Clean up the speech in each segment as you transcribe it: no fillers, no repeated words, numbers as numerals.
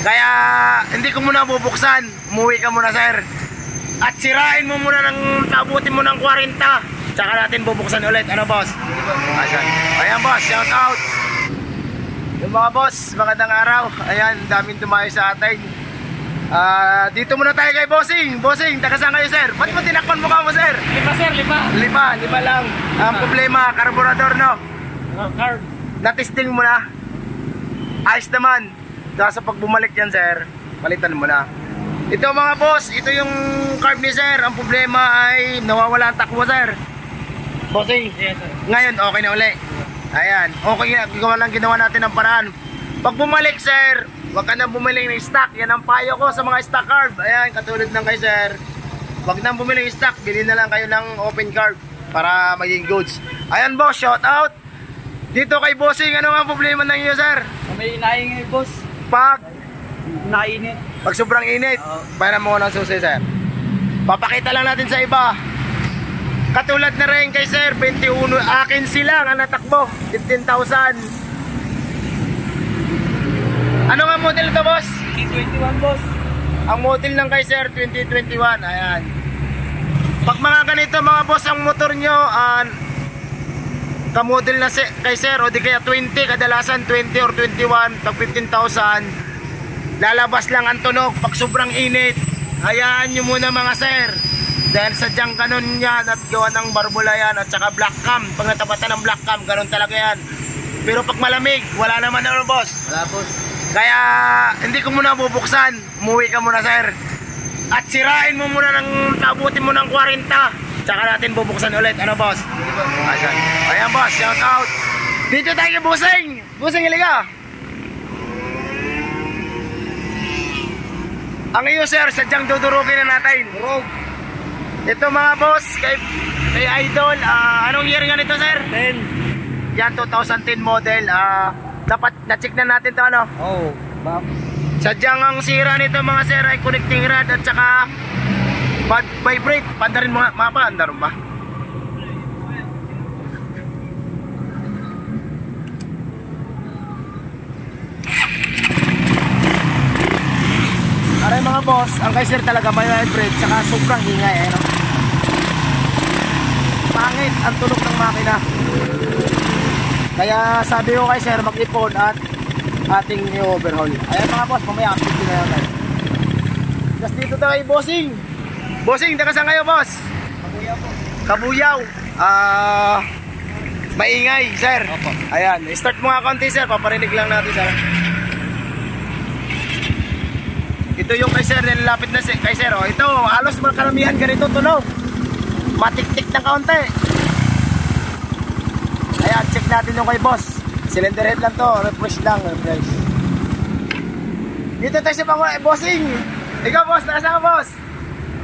Kaya hindi ko muna bubuksan. Umuwi ka muna, sir. At sirain mo muna ng tabutin mo ng 40. Tsaka natin bubuksan ulit. Ano, boss? Ayan, boss. Shout out. Yung mga boss, magandang araw. Ayan, daming dumayo sa atin. Dito muna tayo kay Bossing. Bossing, taga saan kayo, sir? Ba't mo tinakpan mukha mo, sir? Lima, sir, lima. Lima lang. Ang problema, karburador, no? Carb. Na-testing mo na. Ayos naman. Sa pag bumalik yan, sir, palitan mo na. Ito mga boss, ito yung carb ni sir. Ang problema ay nawawala ang takbo, sir. Bossing, Yes, sir. ngayon okay na uli. Ayan, okay na, ginawa natin ang paraan. Pag bumalik, sir, huwag ka na bumili ng stock. Yan ang payo ko sa mga stock carb. Ayan, katulad ng kay sir, huwag na bumili ng stock. Bili na lang kayo ng open carb para maging goods. Ayan, boss, shout out. Dito kay Bossing, ano ang problema ng iyo, sir? May inaingay, boss. Pag sobrang init, para mo ng susi, sir. Papakita lang natin sa iba. Katulad na rin kay sir, 21, akin silang ang natakbo, 15,000. Ano nga model ito, boss? 2021, boss. Ang model ng kay sir, 2021. Ayan. Pag mga ganito mga boss, ang motor nyo, kamodel na kay sir, o di kaya 20, kadalasan 20 or 21, pag 15,000, lalabas lang ang tunog pag sobrang init. Hayaan nyo muna mga sir, dahil sadyang ganun yan at gawa ng barbula yan at saka black cam. Pag natapatan ng black cam, ganun talaga yan. Pero pag malamig, wala naman na, boss. Wala, boss. Kaya hindi ko muna bubuksan. Umuwi ka muna, sir. At sirain mo muna ng tabutin mo ng 40. Tsaka natin bubuksan ulit. Ano, boss? Ayan, boss. Shout out. Dito tayo kay Bossing. Bossing, iliga. Ang iyo, sir, sadyang dudurugin na natin. Durog. Ito mga boss, kay Idol. Anong year nga nito, sir? 10. Yan, 2010 model. Dapat na-check na natin to, ano? Oh, bak. Sadyang ang sira nito mga sir ay connecting rod at saka vibrate. Pandarin mo nga, mapa, andaron ba? Aray mga boss, ang kay sir talaga may vibrate saka sobrang ingay, ano? Pangit ang tunog ng makina. Kaya sabi ko kay sir, mag-ipon at ating i-overhaul. Ayan mga boss, mamaya update ko na yan guys. Just dito tayo kay Bossing. Bossing, taga saan kayo, boss? Kabuyaw po. Kabuyaw. Maingay, sir. Opo. Ayan, start mo nga konti, sir. Paparinig lang natin, sir. Ito yung kay sir, nilalapit na kay sir. Oh, ito, halos makaramihan ganito tunog. Matik-tik ng kaunti. Ayan, check natin yung kay boss. Cylinder head lang to, refresh lang, refresh. Dito tayo sa mga Bossing. Ikaw, boss, nakasama ka, boss?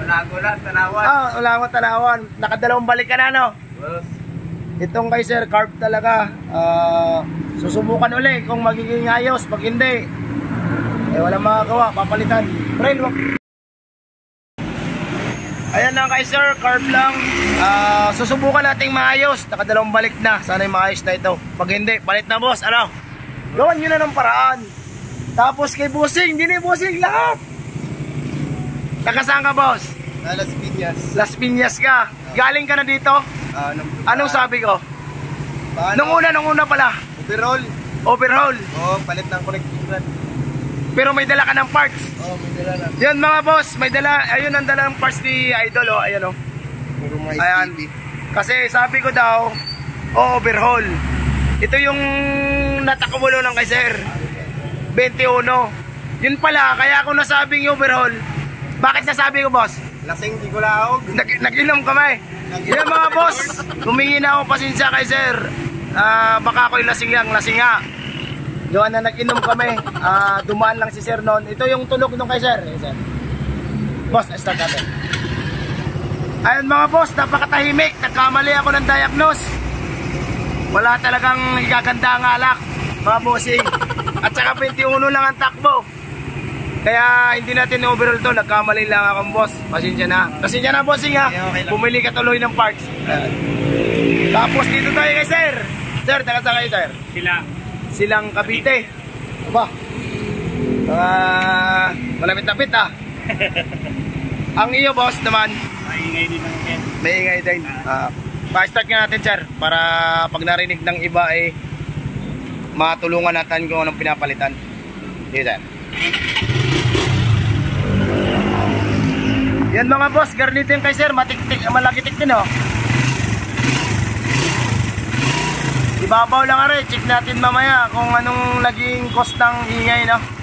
Ulangulan, Tanawan. Ulangon, Tanawan. Nakadalawang balik ka na, no? Boss. Itong kay sir, carb talaga. Susubukan uli kung magiging ayos. Pag hindi, walang makagawa, papalitan. Trail, wag. Ayan lang kay sir, carb lang. Susubukan nating maayos. Nakadalawang balik na. Sana yung maayos na ito. Pag hindi, palit na, boss. Ano? Gawan nyo na ng paraan. Tapos kay Bossing, hindi na yung Bossing lahat. Nakasaan ka, boss? Las Piñas. Las Piñas ka. Galing ka na dito? Anong sabi ko? Paano? Nung una pala. Overhaul. Oo, palit ng connecting rod. Pero may dala ka ng parts. Oo, may dala na. Yan mga boss, may dala. Ayun ang dala ng parts ni Idol, oh. Ayan, oh. Puro mga Ayan. STB. Kasi sabi ko daw, overhaul. Ito yung natakumulo ng kay sir. 21. Yun pala, kaya ako nasabing overhaul. Bakit nasabi ko, boss? Lasing di ko laog. Nag-inom kami. Yan mga boss, humingi na ako pasensya kay sir. Baka ako'y lasing nga. Doon na nag-inom kami. Dumaan lang si sir noon. Ito yung tunog nung kay sir. Sir. Boss, start natin. Ayun mga boss, napakatahimik. Nagkamali ako ng diagnose. Wala talagang igaganda ang alak, mga bossing. At saka 21 lang ang takbo. Kaya hindi natin overall to. Nagkamali lang akong boss. Pasensya na bossing, ha. Okay, Pumili ka tuloy ng parts. Tapos dito tayo kay sir. Sir, taga saan kayo, sir? Sila. Silang Cavite. Aba. Malapit-lapit ah. Ang iyo boss naman, Maingay din ang yan. maingay din. Pa-start nga natin sir, para pag narinig ng iba ay matulungan natin kung anong pinapalitan. Sige sir. Yan mga boss, garnito yung kay sir, malagitik din oh. Ibabaw lang are, check natin mamaya kung anong naging cost ng ingay no.